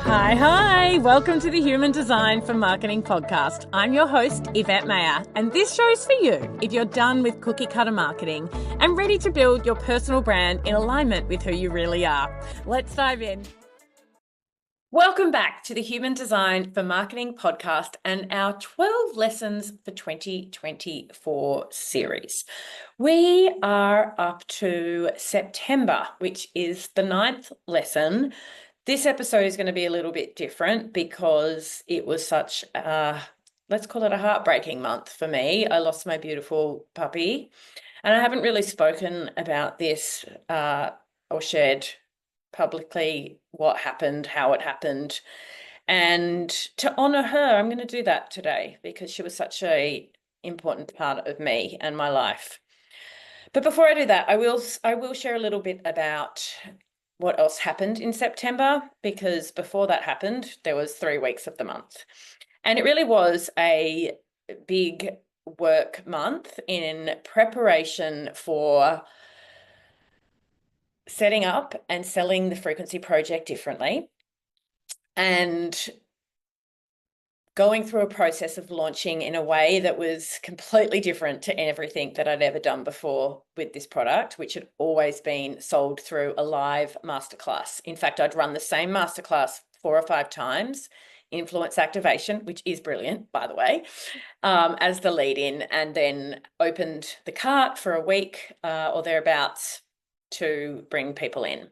Hi. Welcome to the Human Design for Marketing podcast. I'm your host, Yvette Mayer, and this show's for you if you're done with cookie cutter marketing and ready to build your personal brand in alignment with who you really are. Let's dive in. Welcome back to the Human Design for Marketing podcast and our 12 Lessons for 2024 series. We are up to September, which is the 9th lesson. This episode is going to be a little bit different because it was such a, let's call it a heartbreaking month for me. I lost my beautiful puppy, and I haven't really spoken about this or shared publicly what happened, how it happened. And to honor her, I'm going to do that today because she was such an important part of me and my life. But before I do that, I will share a little bit about what else happened in September, because before that happened, there was 3 weeks of the month. And it really was a big work month in preparation for setting up and selling the Frequency Project differently, and going through a process of launching in a way that was completely different to everything that I'd ever done before with this product, which had always been sold through a live masterclass. In fact, I'd run the same masterclass 4 or 5 times, influence activation, which is brilliant, by the way, as the lead in, and then opened the cart for a week or thereabouts to bring people in.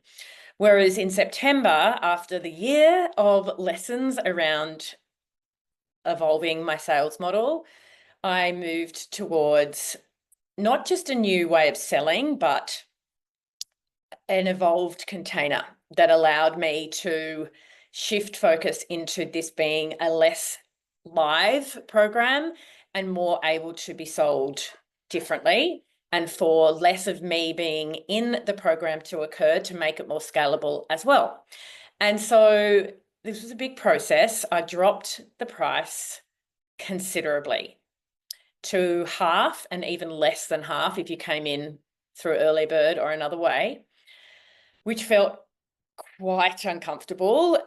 Whereas in September, after the year of lessons around evolving my sales model, I moved towards not just a new way of selling, but an evolved container that allowed me to shift focus into this being a less live program and more able to be sold differently, and for less of me being in the program to occur to make it more scalable as well. And so this was a big process. I dropped the price considerably to half, and even less than half if you came in through early bird or another way, which felt quite uncomfortable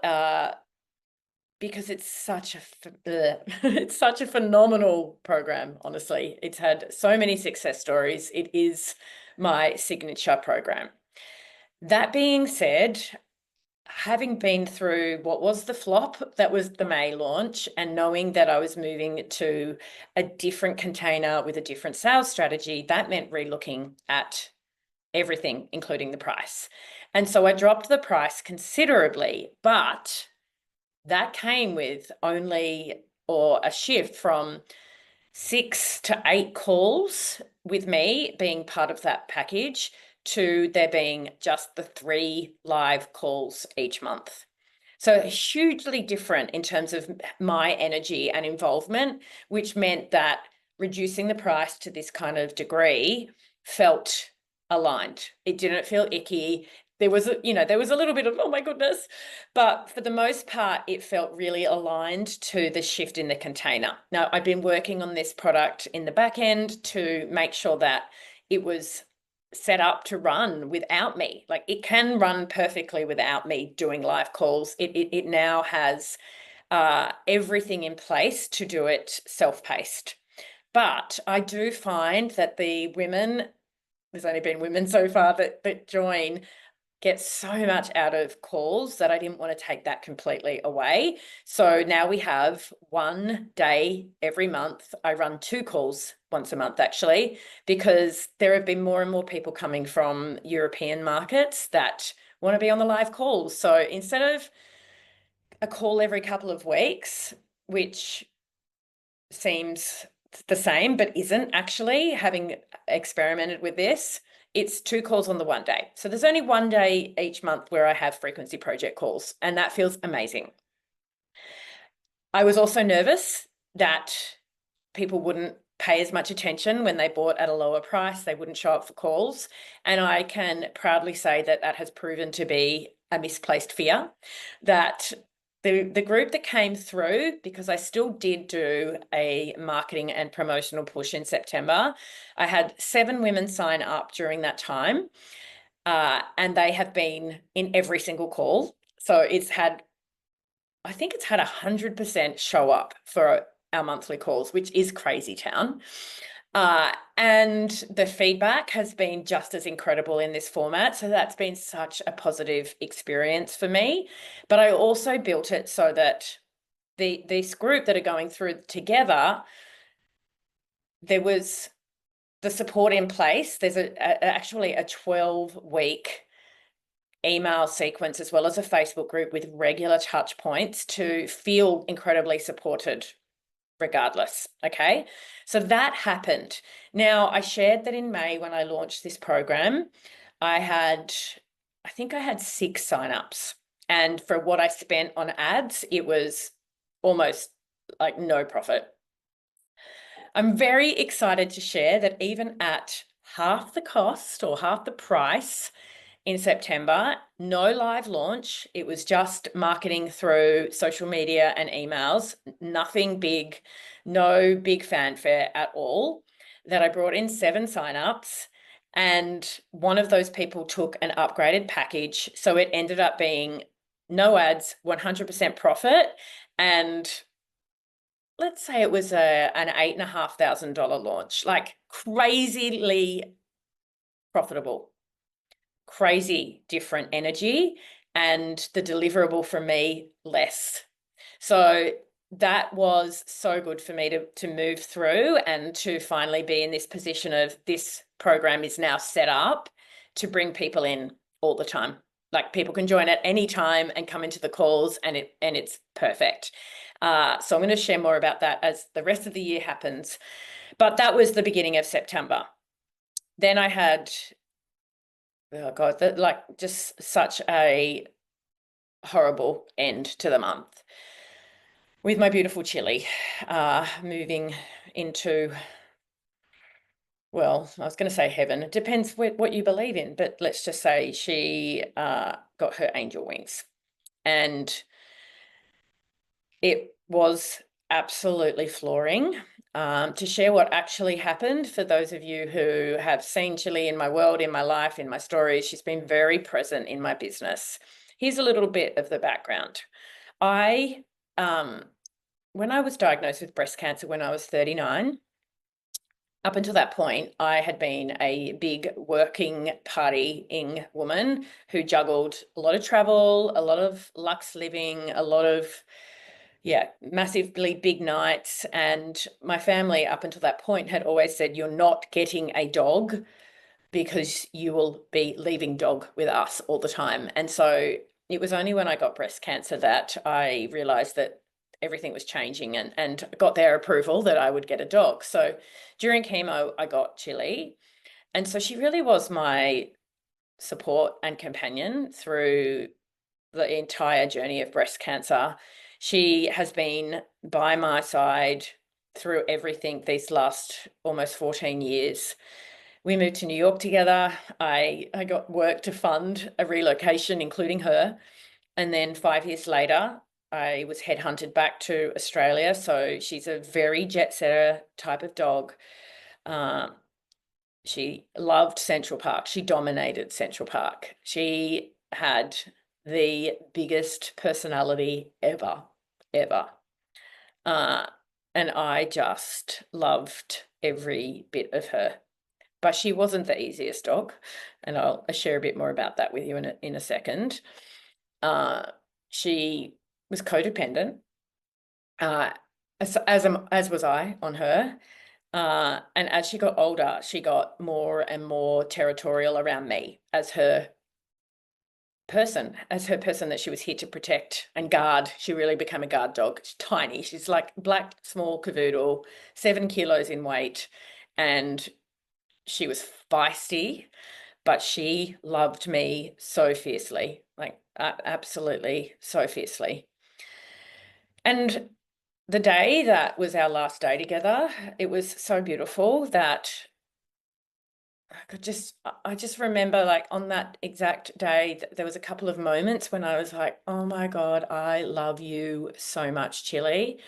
because it's such a phenomenal program. Honestly, it's had so many success stories. It is my signature program. That being said, having been through what was the flop, that was the May launch, and knowing that I was moving to a different container with a different sales strategy, that meant relooking at everything, including the price. And so I dropped the price considerably, but that came with a shift from 6 to 8 calls with me being part of that package to there being just the 3 live calls each month. So hugely different in terms of my energy and involvement, which meant that reducing the price to this kind of degree felt aligned. It didn't feel icky. There was a little bit of, oh my goodness, but for the most part, it felt really aligned to the shift in the container. Now, I've been working on this product in the back end to make sure that it was set up to run without me. Like, it can run perfectly without me doing live calls. It now has everything in place to do it self-paced. But I do find that the women, there's only been women so far that join, get so much out of calls that I didn't want to take that completely away. So now we have 1 day every month. I run 2 calls once a month, actually, because there have been more and more people coming from European markets that want to be on the live calls. So instead of a call every couple of weeks, which seems the same but isn't actually, having experimented with this, it's 2 calls on the 1 day. So there's only 1 day each month where I have Frequency Project calls, and that feels amazing. I was also nervous that people wouldn't pay as much attention when they bought at a lower price. They wouldn't show up for calls. And I can proudly say that that has proven to be a misplaced fear, that the group that came through, because I still did do a marketing and promotional push in September, I had 7 women sign up during that time, and they have been in every single call. So it's had I think it's had 100% show up for our monthly calls, which is crazy town. And the feedback has been just as incredible in this format. So that's been such a positive experience for me. But I also built it so that this group that are going through together, there was the support in place. There's actually a 12-week email sequence as well as a Facebook group with regular touch points to feel incredibly supported regardless. Okay. So that happened. Now, I shared that in May when I launched this program, I think I had 6 signups. And for what I spent on ads, it was almost like no profit. I'm very excited to share that even at half the cost or half the price in September, no live launch. It was just marketing through social media and emails, nothing big, no big fanfare at all, that I brought in 7 signups. And one of those people took an upgraded package. So it ended up being no ads, 100% profit. And let's say it was an $8,500 launch, like crazily profitable, crazy different energy, and the deliverable for me less. So that was so good for me to move through and to finally be in this position of this program is now set up to bring people in all the time. Like people can join at any time and come into the calls, and it's perfect. So I'm going to share more about that as the rest of the year happens. But that was the beginning of September. Then I had, oh God, just such a horrible end to the month with my beautiful Chilli moving into, well, I was going to say heaven. It depends what you believe in, but let's just say she got her angel wings. And it was absolutely flooring. To share what actually happened, for those of you who have seen Chilli in my world, in my life, in my stories, she's been very present in my business. Here's a little bit of the background. When I was diagnosed with breast cancer when I was 39, up until that point, I had been a big working partying woman who juggled a lot of travel, a lot of luxe living, a lot of massively big nights. And my family up until that point had always said, you're not getting a dog because you will be leaving dog with us all the time. And so it was only when I got breast cancer that I realized that everything was changing and got their approval that I would get a dog. So during chemo, I got Chilli. And so she really was my support and companion through the entire journey of breast cancer. She has been by my side through everything these last almost 14 years. We moved to New York together. I got work to fund a relocation, including her. And then 5 years later, I was headhunted back to Australia. So she's a very jet setter type of dog. She loved Central Park. She dominated Central Park. She had the biggest personality ever. And I just loved every bit of her. But she wasn't the easiest dog, and I'll share a bit more about that with you in a second. She was codependent, as was I on her. And as she got older, she got more and more territorial around me as her person that she was here to protect and guard. She really became a guard dog. She's tiny. She's like black, small cavoodle, 7 kilos in weight. And she was feisty, but she loved me so fiercely, like absolutely so fiercely. And the day that was our last day together, it was so beautiful that I just remember, like, on that exact day, there was a couple of moments when I was like, oh my God, I love you so much, Chilli.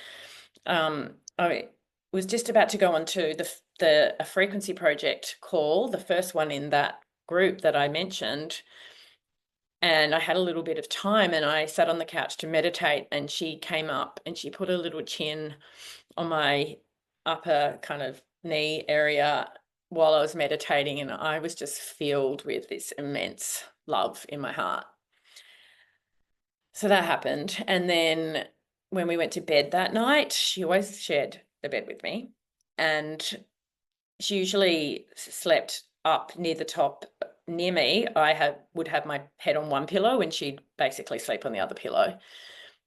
I was just about to go on to a frequency project call, the first one in that group that I mentioned. And I had a little bit of time and I sat on the couch to meditate, and she came up and she put a little chin on my upper kind of knee area while I was meditating, and I was just filled with this immense love in my heart. So that happened. And then when we went to bed that night, she always shared the bed with me, and she usually slept up near the top near me. Would have my head on one pillow and she'd basically sleep on the other pillow.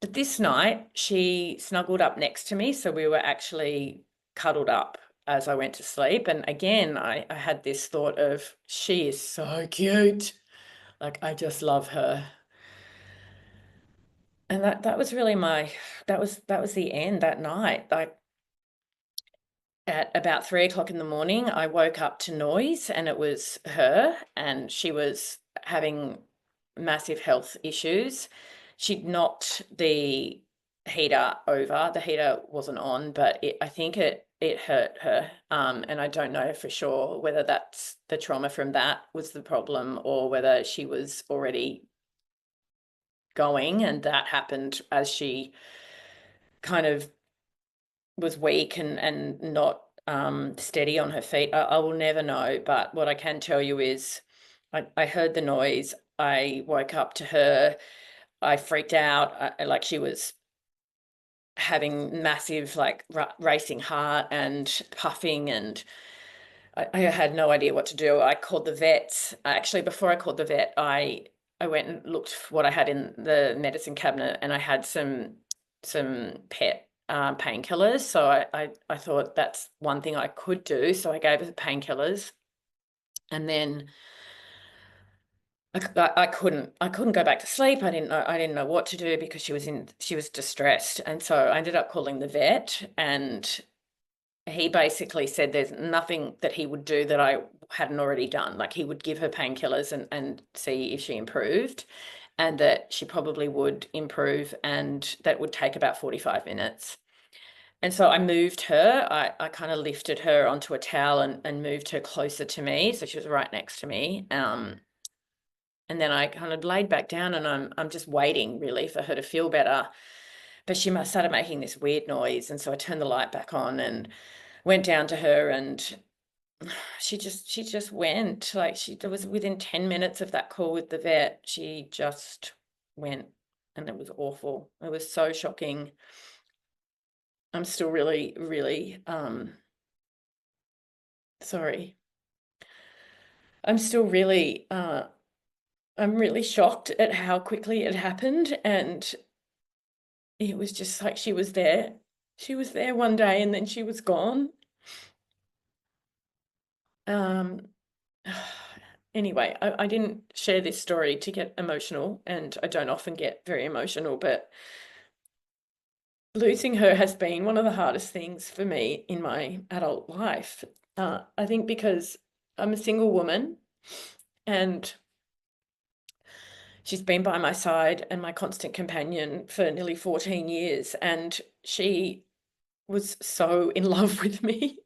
But this night she snuggled up next to me, so we were actually cuddled up as I went to sleep. And again, I had this thought of, she is so cute. Like, I just love her. And that was really that was the end that night. Like, at about 3 o'clock in the morning, I woke up to noise, and it was her, and she was having massive health issues. She'd knocked the heater over. The heater wasn't on, but I think it hurt her. And I don't know for sure whether that's the trauma from that was the problem, or whether she was already going, and that happened as she kind of was weak and not steady on her feet. I will never know, but what I can tell you is I heard the noise. I woke up to her. I freaked out. Like, she was having massive, like, racing heart and puffing, and I had no idea what to do. I called the vets. Actually, before I called the vet, I went and looked what I had in the medicine cabinet, and I had some pet painkillers. So I thought that's one thing I could do. So I gave her the painkillers, and then I couldn't go back to sleep. I didn't know what to do because she was distressed, and so I ended up calling the vet, and he basically said there's nothing that he would do that I hadn't already done. Like, he would give her painkillers and see if she improved, and that she probably would improve, and that would take about 45 minutes. And so I moved her. I kind of lifted her onto a towel and moved her closer to me, so she was right next to me. And then I kind of laid back down, and I'm just waiting really for her to feel better. But she started making this weird noise, and so I turned the light back on and went down to her, and she just went. Like, it was within 10 minutes of that call with the vet, she just went, and it was awful. It was so shocking. I'm still really, really sorry. I'm still really I'm really shocked at how quickly it happened, and it was just like she was there. She was there one day and then she was gone. Um anyway, I didn't share this story to get emotional, and I don't often get very emotional, but losing her has been one of the hardest things for me in my adult life. I think because I'm a single woman, and she's been by my side and my constant companion for nearly 14 years, and she was so in love with me.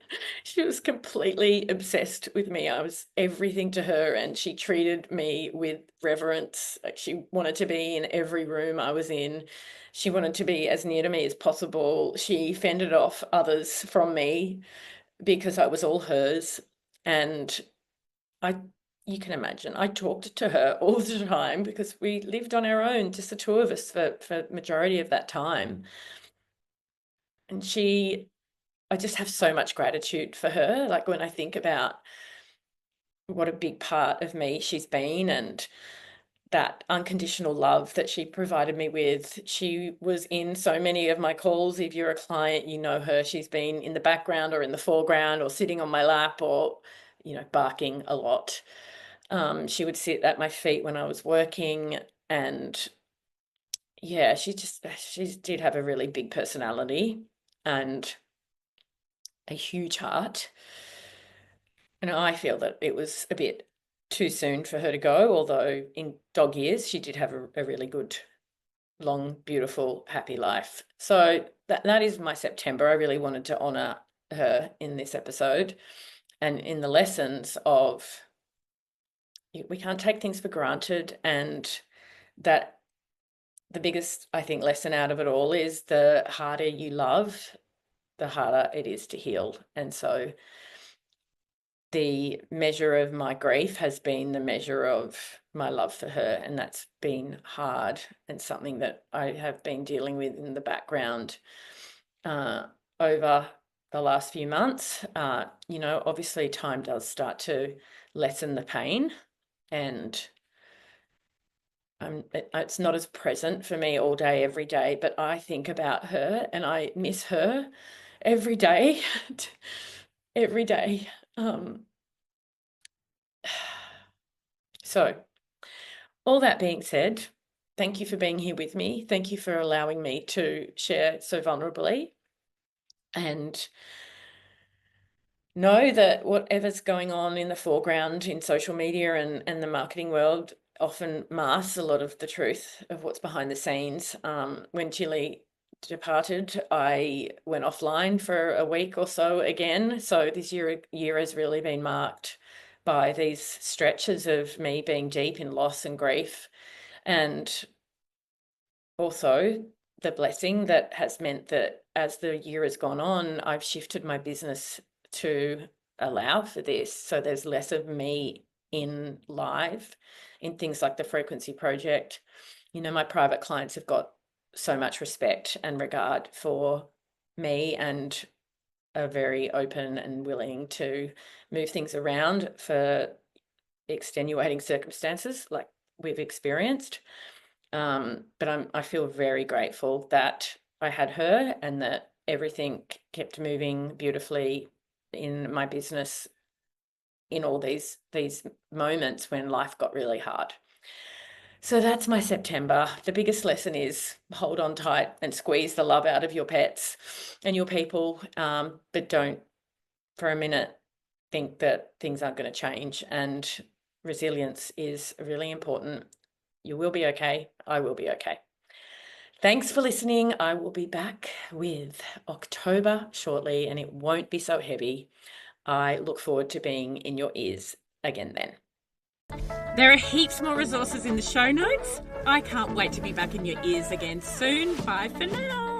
She was completely obsessed with me. I was everything to her, and she treated me with reverence. Like, she wanted to be in every room I was in. She wanted to be as near to me as possible. She fended off others from me because I was all hers. And I you can imagine, I talked to her all the time because we lived on our own, just the two of us for majority of that time. And I just have so much gratitude for her. Like, when I think about what a big part of me she's been, and that unconditional love that she provided me with. She was in so many of my calls. If you're a client, you know her. She's been in the background or in the foreground or sitting on my lap, or, barking a lot. She would sit at my feet when I was working, and yeah, she did have a really big personality and a huge heart. And I feel that it was a bit too soon for her to go, although in dog years she did have a really good, long, beautiful, happy life. So that is my September. I really wanted to honour her in this episode, and in the lessons of, we can't take things for granted, and that the biggest, I think, lesson out of it all is the harder you love, the harder it is to heal. And so the measure of my grief has been the measure of my love for her, and that's been hard and something that I have been dealing with in the background over the last few months. Obviously time does start to lessen the pain, and it's not as present for me all day, every day, but I think about her and I miss her every day, every day. So all that being said, thank you for being here with me. Thank you for allowing me to share so vulnerably, and know that whatever's going on in the foreground in social media and the marketing world often masks a lot of the truth of what's behind the scenes. When Chilli departed, I went offline for a week or so again. So this year has really been marked by these stretches of me being deep in loss and grief, and also the blessing that has meant that as the year has gone on, I've shifted my business to allow for this. So there's less of me in live in things like the Frequency Project. My private clients have got so much respect and regard for me and are very open and willing to move things around for extenuating circumstances like we've experienced. But I feel very grateful that I had her and that everything kept moving beautifully in my business in all these moments when life got really hard. So that's my September. The biggest lesson is hold on tight and squeeze the love out of your pets and your people, but don't for a minute think that things aren't going to change. And resilience is really important. You will be okay. I will be okay. Thanks for listening. I will be back with October shortly, and it won't be so heavy. I look forward to being in your ears again then. There are heaps more resources in the show notes. I can't wait to be back in your ears again soon. Bye for now.